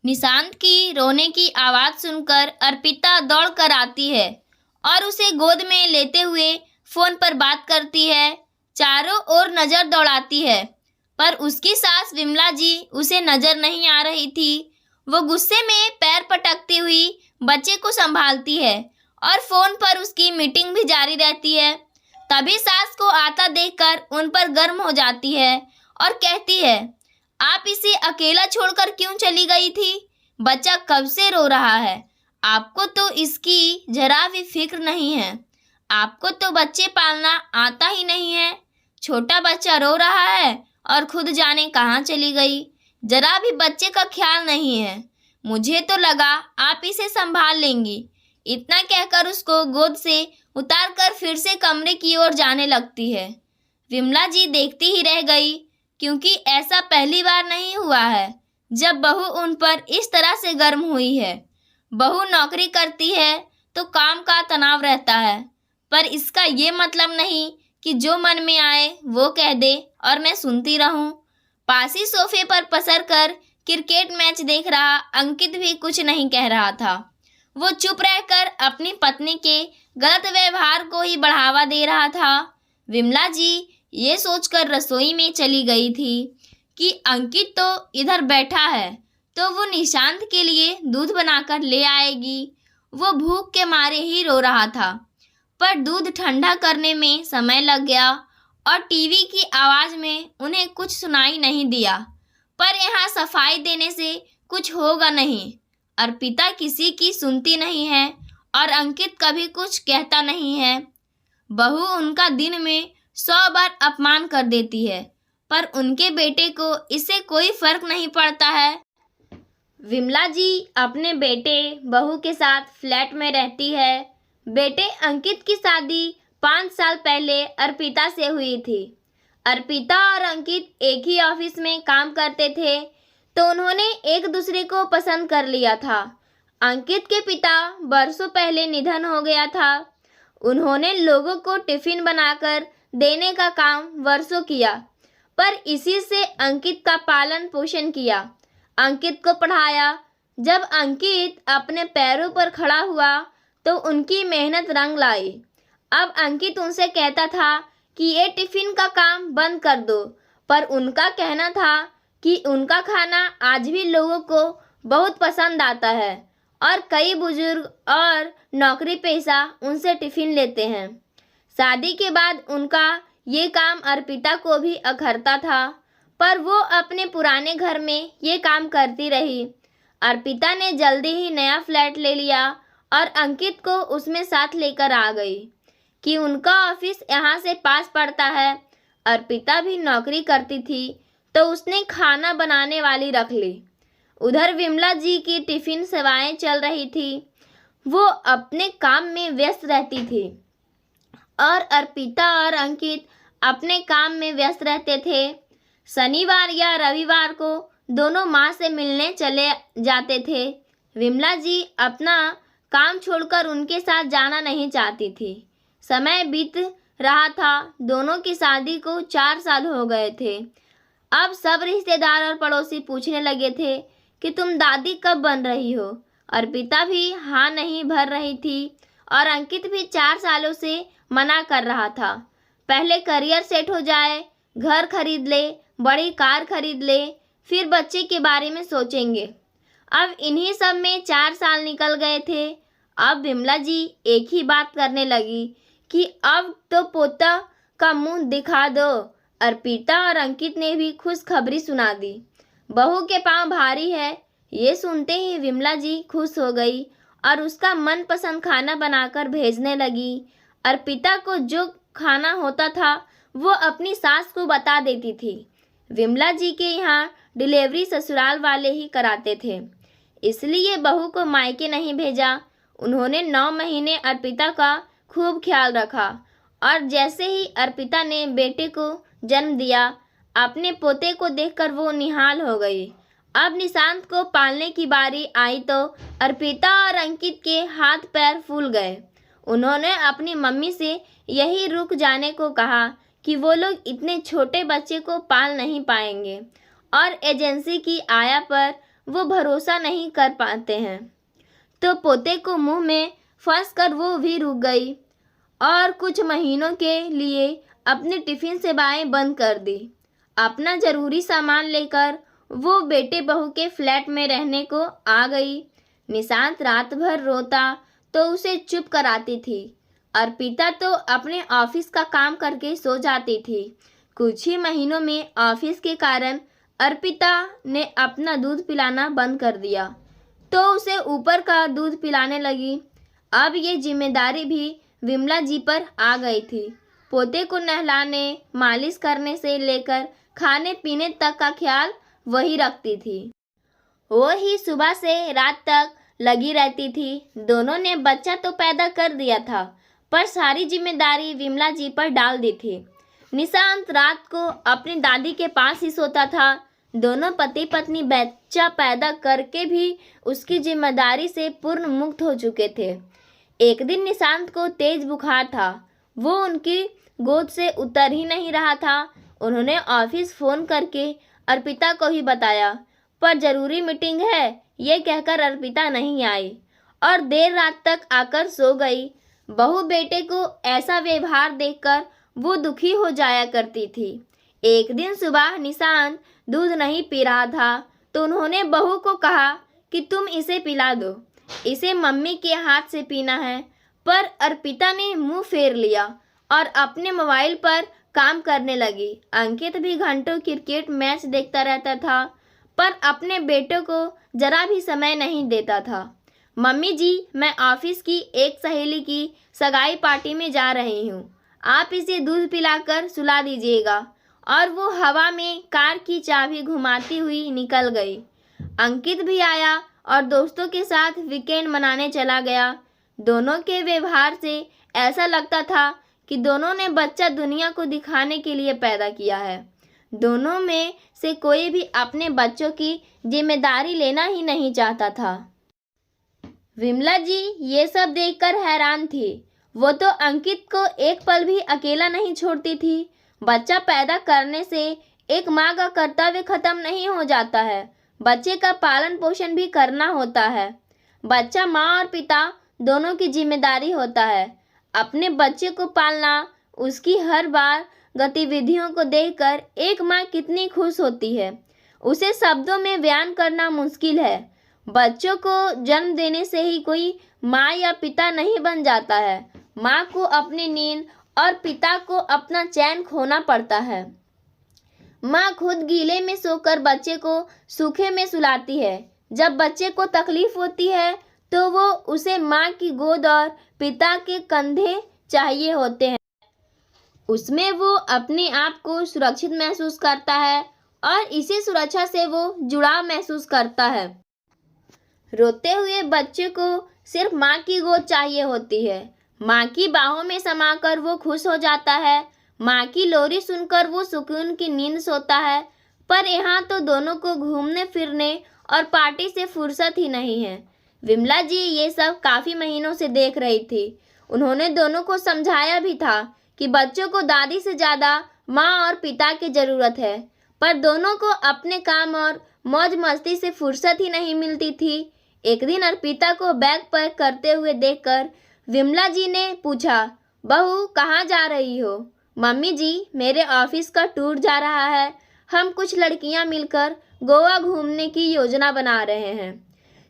निशांत की रोने की आवाज़ सुनकर अर्पिता दौड़ कर आती है और उसे गोद में लेते हुए फ़ोन पर बात करती है। चारों ओर नज़र दौड़ाती है, पर उसकी सास विमला जी उसे नज़र नहीं आ रही थी। वो गुस्से में पैर पटकती हुई बच्चे को संभालती है और फ़ोन पर उसकी मीटिंग भी जारी रहती है। तभी सास को आता देखकर उन पर गर्म हो जाती है और कहती है, आप इसे अकेला छोड़कर क्यों चली गई थी? बच्चा कब से रो रहा है। आपको तो इसकी जरा भी फिक्र नहीं है। आपको तो बच्चे पालना आता ही नहीं है। छोटा बच्चा रो रहा है और खुद जाने कहाँ चली गई। जरा भी बच्चे का ख्याल नहीं है। मुझे तो लगा आप इसे संभाल लेंगी। इतना कहकर उसको गोद से उतारकर फिर से कमरे की ओर जाने लगती है। विमला जी देखती ही रह गई, क्योंकि ऐसा पहली बार नहीं हुआ है जब बहू उन पर इस तरह से गर्म हुई है। बहू नौकरी करती है तो काम का तनाव रहता है, पर इसका ये मतलब नहीं कि जो मन में आए वो कह दे और मैं सुनती रहूं। पास ही सोफे पर पसर कर क्रिकेट मैच देख रहा अंकित भी कुछ नहीं कह रहा था। वो चुप रहकर अपनी पत्नी के गलत व्यवहार को ही बढ़ावा दे रहा था। विमला जी ये सोचकर रसोई में चली गई थी कि अंकित तो इधर बैठा है तो वो निशांत के लिए दूध बनाकर ले आएगी। वो भूख के मारे ही रो रहा था, पर दूध ठंडा करने में समय लग गया और टीवी की आवाज़ में उन्हें कुछ सुनाई नहीं दिया। पर यहाँ सफाई देने से कुछ होगा नहीं। अर्पिता किसी की सुनती नहीं है और अंकित कभी कुछ कहता नहीं है। बहू उनका दिन में 100 बार अपमान कर देती है, पर उनके बेटे को इससे कोई फर्क नहीं पड़ता है। विमला जी अपने बेटे बहू के साथ फ्लैट में रहती है। बेटे अंकित की शादी 5 साल पहले अर्पिता से हुई थी। अर्पिता और अंकित एक ही ऑफिस में काम करते थे, तो उन्होंने एक दूसरे को पसंद कर लिया था। अंकित के पिता बरसों पहले निधन हो गया था। उन्होंने लोगों को टिफ़िन बनाकर देने का काम वर्षों किया, पर इसी से अंकित का पालन पोषण किया, अंकित को पढ़ाया। जब अंकित अपने पैरों पर खड़ा हुआ तो उनकी मेहनत रंग लाई। अब अंकित उनसे कहता था कि ये टिफ़िन का काम बंद कर दो, पर उनका कहना था कि उनका खाना आज भी लोगों को बहुत पसंद आता है और कई बुजुर्ग और नौकरी पेशा उनसे टिफ़िन लेते हैं। शादी के बाद उनका ये काम अर्पिता को भी अखरता था, पर वो अपने पुराने घर में ये काम करती रही। अर्पिता ने जल्दी ही नया फ्लैट ले लिया और अंकित को उसमें साथ लेकर आ गई कि उनका ऑफिस यहाँ से पास पड़ता है। अर्पिता भी नौकरी करती थी, तो उसने खाना बनाने वाली रख ली। उधर विमला जी की टिफ़िन सेवाएं चल रही थी। वो अपने काम में व्यस्त रहती थी और अर्पिता और अंकित अपने काम में व्यस्त रहते थे। शनिवार या रविवार को दोनों माँ से मिलने चले जाते थे। विमला जी अपना काम छोड़कर उनके साथ जाना नहीं चाहती थी। समय बीत रहा था। दोनों की शादी को 4 साल हो गए थे। अब सब रिश्तेदार और पड़ोसी पूछने लगे थे कि तुम दादी कब बन रही हो। अर्पिता भी हाँ नहीं भर रही थी और अंकित भी 4 सालों से मना कर रहा था। पहले करियर सेट हो जाए, घर खरीद ले, बड़ी कार खरीद ले, फिर बच्चे के बारे में सोचेंगे। अब इन्हीं सब में 4 साल निकल गए थे। अब विमला जी एक ही बात करने लगी कि अब तो पोता का मुंह दिखा दो। अर्पिता और अंकित ने भी खुशखबरी सुना दी। बहू के पांव भारी है। ये सुनते ही विमला जी खुश हो गई और उसका मनपसंद खाना बनाकर भेजने लगी। अर्पिता को जो खाना होता था वो अपनी सास को बता देती थी। विमला जी के यहाँ डिलीवरी ससुराल वाले ही कराते थे, इसलिए बहू को मायके नहीं भेजा। उन्होंने 9 महीने अर्पिता का खूब ख्याल रखा और जैसे ही अर्पिता ने बेटे को जन्म दिया, अपने पोते को देखकर वो निहाल हो गई। अब निशांत को पालने की बारी आई तो अर्पिता और अंकित के हाथ पैर फूल गए। उन्होंने अपनी मम्मी से यही रुक जाने को कहा कि वो लोग इतने छोटे बच्चे को पाल नहीं पाएंगे और एजेंसी की आया पर वो भरोसा नहीं कर पाते हैं। तो पोते को मुंह में फंसकर वो भी रुक गई और कुछ महीनों के लिए अपनी टिफिन सेवाएं बंद कर दी। अपना जरूरी सामान लेकर वो बेटे बहू के फ्लैट में रहने को आ गई। निशांत रात भर रोता तो उसे चुप कराती थी। अर्पिता तो अपने ऑफिस का काम करके सो जाती थी। कुछ ही महीनों में ऑफिस के कारण अर्पिता ने अपना दूध पिलाना बंद कर दिया तो उसे ऊपर का दूध पिलाने लगी। अब ये जिम्मेदारी भी विमला जी पर आ गई थी। पोते को नहलाने, मालिश करने से लेकर खाने पीने तक का ख्याल वही रखती थी। वो ही सुबह से रात तक लगी रहती थी। दोनों ने बच्चा तो पैदा कर दिया था पर सारी जिम्मेदारी विमला जी पर डाल दी थी। निशांत रात को अपनी दादी के पास ही सोता था। दोनों पति पत्नी बच्चा पैदा करके भी उसकी जिम्मेदारी से पूर्ण मुक्त हो चुके थे। एक दिन निशांत को तेज बुखार था। वो उनकी गोद से उतर ही नहीं रहा था। उन्होंने ऑफिस फ़ोन करके अर्पिता को ही बताया पर ज़रूरी मीटिंग है ये कहकर अर्पिता नहीं आई और देर रात तक आकर सो गई। बहू बेटे को ऐसा व्यवहार देखकर वो दुखी हो जाया करती थी। एक दिन सुबह निशांत दूध नहीं पी रहा था तो उन्होंने बहू को कहा कि तुम इसे पिला दो, इसे मम्मी के हाथ से पीना है। पर अर्पिता ने मुंह फेर लिया और अपने मोबाइल पर काम करने लगी। अंकित भी घंटों क्रिकेट मैच देखता रहता था पर अपने बेटों को जरा भी समय नहीं देता था। मम्मी जी, मैं ऑफिस की एक सहेली की सगाई पार्टी में जा रही हूँ, आप इसे दूध पिलाकर सुला दीजिएगा। और वो हवा में कार की चाबी घुमाती हुई निकल गई। अंकित भी आया और दोस्तों के साथ वीकेंड मनाने चला गया। दोनों के व्यवहार से ऐसा लगता था कि दोनों ने बच्चा दुनिया को दिखाने के लिए पैदा किया है। दोनों में से कोई भी अपने बच्चों की जिम्मेदारी लेना ही नहीं चाहता था। विमला जी ये सब देखकर हैरान थी। वो तो अंकित को एक पल भी अकेला नहीं छोड़ती थी। बच्चा पैदा करने से एक माँ का कर्तव्य खत्म नहीं हो जाता है, बच्चे का पालन पोषण भी करना होता है। बच्चा माँ और पिता दोनों की जिम्मेदारी होता है। अपने बच्चे को पालना, उसकी हर बार गतिविधियों को देखकर एक माँ कितनी खुश होती है, उसे शब्दों में बयान करना मुश्किल है। बच्चों को जन्म देने से ही कोई माँ या पिता नहीं बन जाता है। माँ को अपनी नींद और पिता को अपना चैन खोना पड़ता है। माँ खुद गीले में सोकर बच्चे को सूखे में सुलाती है। जब बच्चे को तकलीफ होती है तो वो उसे माँ की गोद और पिता के कंधे चाहिए होते हैं। उसमें वो अपने आप को सुरक्षित महसूस करता है और इसी सुरक्षा से वो जुड़ाव महसूस करता है। रोते हुए बच्चे को सिर्फ माँ की गोद चाहिए होती है। माँ की बाहों में समाकर वो खुश हो जाता है। माँ की लोरी सुनकर वो सुकून की नींद सोता है। पर यहाँ तो दोनों को घूमने फिरने और पार्टी से फुर्सत ही नहीं है। विमला जी ये सब काफ़ी महीनों से देख रही थी। उन्होंने दोनों को समझाया भी था कि बच्चों को दादी से ज़्यादा माँ और पिता की ज़रूरत है, पर दोनों को अपने काम और मौज मस्ती से फुर्सत ही नहीं मिलती थी। एक दिन अर्पिता को बैग पैक करते हुए देखकर विमला जी ने पूछा, बहू कहाँ जा रही हो? मम्मी जी, मेरे ऑफिस का टूर जा रहा है। हम कुछ लड़कियां मिलकर गोवा घूमने की योजना बना रहे हैं।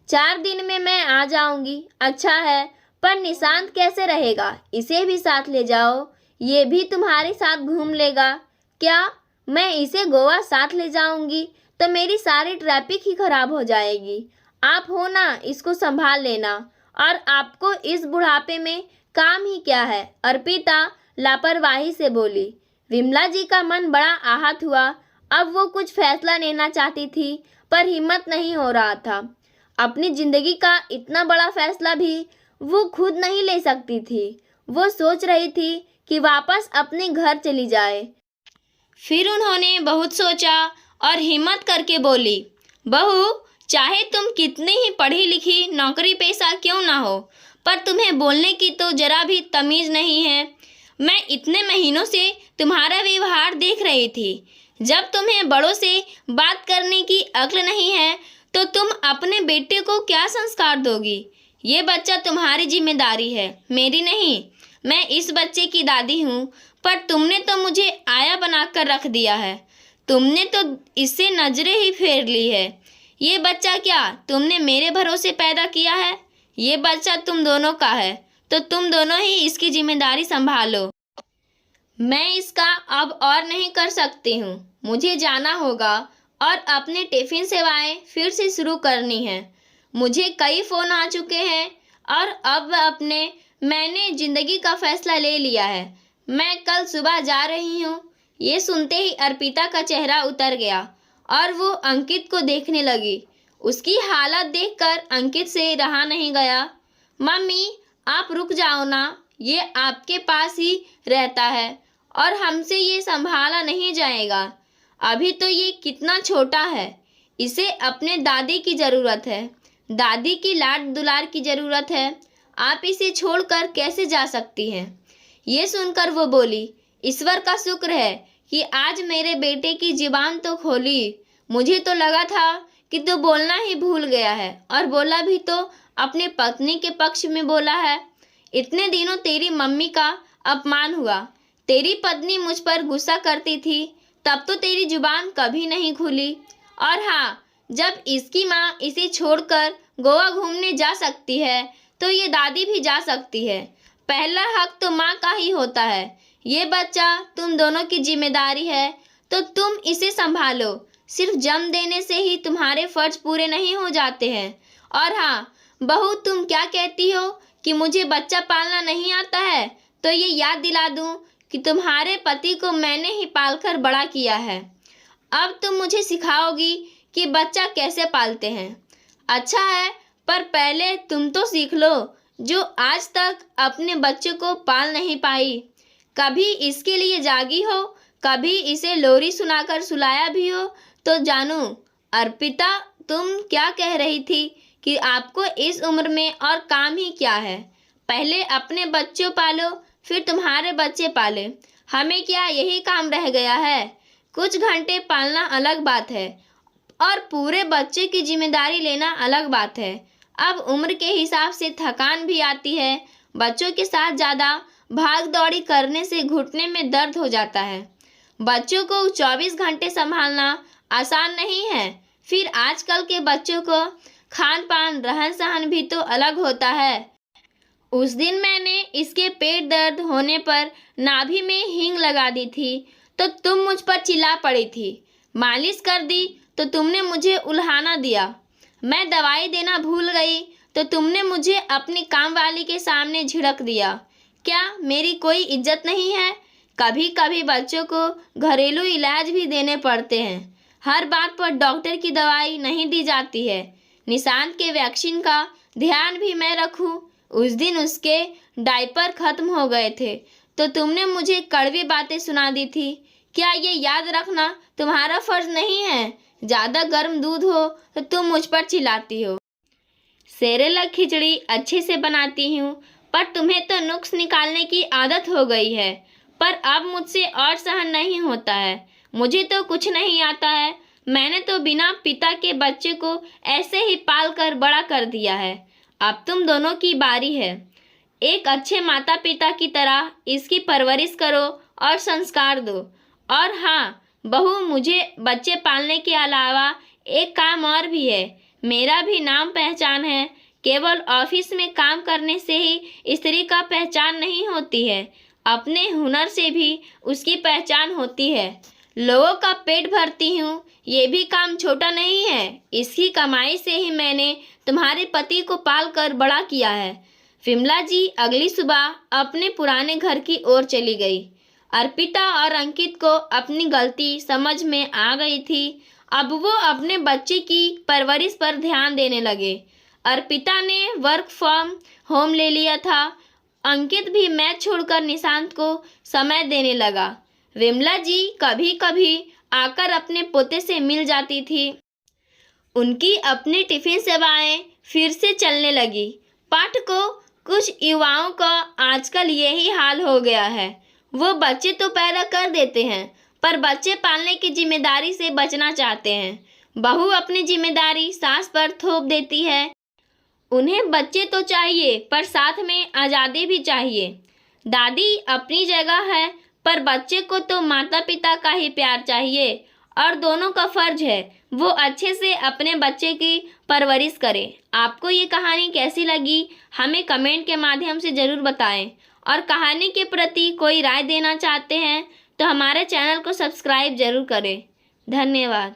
4 दिन में मैं आ जाऊंगी। अच्छा है, पर निशांत कैसे रहेगा? इसे भी साथ ले जाओ, ये भी तुम्हारे साथ घूम लेगा। क्या मैं इसे गोवा साथ ले जाऊंगी तो मेरी सारी ट्रैफिक ही खराब हो जाएगी। आप हो ना, इसको संभाल लेना। और आपको इस बुढ़ापे में काम ही क्या है? अर्पिता लापरवाही से बोली। विमला जी का मन बड़ा आहत हुआ। अब वो कुछ फैसला लेना चाहती थी पर हिम्मत नहीं हो रहा था। अपनी जिंदगी का इतना बड़ा फैसला भी वो खुद नहीं ले सकती थी। वो सोच रही थी कि वापस अपने घर चली जाए। फिर उन्होंने बहुत सोचा और हिम्मत करके बोली, बहू, चाहे तुम कितनी ही पढ़ी लिखी नौकरी पेशा क्यों ना हो, पर तुम्हें बोलने की तो जरा भी तमीज़ नहीं है। मैं इतने महीनों से तुम्हारा व्यवहार देख रही थी। जब तुम्हें बड़ों से बात करने की अक्ल नहीं है तो तुम अपने बेटे को क्या संस्कार दोगी? ये बच्चा तुम्हारी जिम्मेदारी है, मेरी नहीं। मैं इस बच्चे की दादी हूँ, पर तुमने तो मुझे आया बनाकर रख दिया है। तुमने तो इससे नजरें ही फेर ली है। ये बच्चा क्या तुमने मेरे भरोसे पैदा किया है? ये बच्चा तुम दोनों का है, तो तुम दोनों ही इसकी जिम्मेदारी संभालो। मैं इसका अब और नहीं कर सकती हूँ। मुझे जाना होगा और अपने टिफ़िन सेवाएं फिर से शुरू करनी है। मुझे कई फ़ोन आ चुके हैं और अब मैंने ज़िंदगी का फ़ैसला ले लिया है। मैं कल सुबह जा रही हूँ। ये सुनते ही अर्पिता का चेहरा उतर गया और वो अंकित को देखने लगी। उसकी हालत देखकर अंकित से रहा नहीं गया। मम्मी, आप रुक जाओ ना, ये आपके पास ही रहता है और हमसे ये संभाला नहीं जाएगा। अभी तो ये कितना छोटा है, इसे अपने दादी की ज़रूरत है, दादी की लाड दुलार की ज़रूरत है। आप इसे छोड़कर कैसे जा सकती हैं? ये सुनकर वो बोली, ईश्वर का शुक्र है कि आज मेरे बेटे की ज़ुबान तो खोली। मुझे तो लगा था कि तू बोलना ही भूल गया है, और बोला भी तो अपने पत्नी के पक्ष में बोला है। इतने दिनों तेरी मम्मी का अपमान हुआ, तेरी पत्नी मुझ पर गुस्सा करती थी, तब तो तेरी जुबान कभी नहीं खुली। और हाँ, जब इसकी माँ इसे छोड़कर गोवा घूमने जा सकती है, तो ये दादी भी जा सकती है। पहला हक तो माँ का ही होता है। ये बच्चा तुम दोनों की जिम्मेदारी है, तो तुम इसे संभालो। सिर्फ जन्म देने से ही तुम्हारे फर्ज पूरे नहीं हो जाते हैं। और हाँ बहू, तुम क्या कहती हो कि मुझे बच्चा पालना नहीं आता है? तो ये याद दिला दूं कि तुम्हारे पति को मैंने ही पालकर बड़ा किया है। अब तुम मुझे सिखाओगी कि बच्चा कैसे पालते हैं। अच्छा है, पर पहले तुम तो सीख लो, जो आज तक अपने बच्चे को पाल नहीं पाई। कभी इसके लिए जागी हो, कभी इसे लोरी सुनाकर सुलाया भी हो, तो जानू। अर्पिता, तुम क्या कह रही थी कि आपको इस उम्र में और काम ही क्या है? पहले अपने बच्चों पालो, फिर तुम्हारे बच्चे पाले। हमें क्या यही काम रह गया है? कुछ घंटे पालना अलग बात है और पूरे बच्चे की जिम्मेदारी लेना अलग बात है। अब उम्र के हिसाब से थकान भी आती है। बच्चों के साथ ज़्यादा भाग दौड़ी करने से घुटने में दर्द हो जाता है। बच्चों को 24 घंटे संभालना आसान नहीं है। फिर आजकल के बच्चों को खान पान रहन सहन भी तो अलग होता है। उस दिन मैंने इसके पेट दर्द होने पर नाभि में हींग लगा दी थी, तो तुम मुझ पर चिल्ला पड़ी थी। मालिश कर दी तो तुमने मुझे उल्हाना दिया। मैं दवाई देना भूल गई तो तुमने मुझे अपनी कामवाली के सामने झिड़क दिया। क्या मेरी कोई इज्जत नहीं है? कभी कभी बच्चों को घरेलू इलाज भी देने पड़ते हैं। हर बात पर डॉक्टर की दवाई नहीं दी जाती है। निशांत के वैक्सीन का ध्यान भी मैं रखूं। उस दिन उसके डायपर खत्म हो गए थे, तो तुमने मुझे कड़वी बातें सुना दी थी। क्या ये याद रखना तुम्हारा फर्ज नहीं है? ज़्यादा गर्म दूध हो तो तुम मुझ पर चिल्लाती हो। सेरेलक खिचड़ी अच्छे से बनाती हूँ, पर तुम्हें तो नुक्स निकालने की आदत हो गई है। पर अब मुझसे और सहन नहीं होता है। मुझे तो कुछ नहीं आता है। मैंने तो बिना पिता के बच्चे को ऐसे ही पाल कर बड़ा कर दिया है। अब तुम दोनों की बारी है। एक अच्छे माता पिता की तरह इसकी परवरिश करो और संस्कार दो। और हाँ बहू, मुझे बच्चे पालने के अलावा एक काम और भी है। मेरा भी नाम पहचान है। केवल ऑफिस में काम करने से ही स्त्री का पहचान नहीं होती है, अपने हुनर से भी उसकी पहचान होती है। लोगों का पेट भरती हूँ, ये भी काम छोटा नहीं है। इसकी कमाई से ही मैंने तुम्हारे पति को पाल कर बड़ा किया है। विमला जी अगली सुबह अपने पुराने घर की ओर चली गई। अर्पिता और अंकित को अपनी गलती समझ में आ गई थी। अब वो अपने बच्चे की परवरिश पर ध्यान देने लगे। अर्पिता ने वर्क फ्रॉम होम ले लिया था। अंकित भी मैच छोड़कर निशांत को समय देने लगा। विमला जी कभी कभी आकर अपने पोते से मिल जाती थी। उनकी अपनी टिफ़िन सेवाएं फिर से चलने लगी। पाठकों, कुछ युवाओं का आजकल यही हाल हो गया है। वो बच्चे तो पैदा कर देते हैं, पर बच्चे पालने की जिम्मेदारी से बचना चाहते हैं। बहू अपनी जिम्मेदारी सास पर थोप देती है। उन्हें बच्चे तो चाहिए पर साथ में आज़ादी भी चाहिए। दादी अपनी जगह है पर बच्चे को तो माता पिता का ही प्यार चाहिए और दोनों का फर्ज है वो अच्छे से अपने बच्चे की परवरिश करें। आपको ये कहानी कैसी लगी हमें कमेंट के माध्यम से ज़रूर बताएं और कहानी के प्रति कोई राय देना चाहते हैं तो हमारे चैनल को सब्सक्राइब ज़रूर करें। धन्यवाद।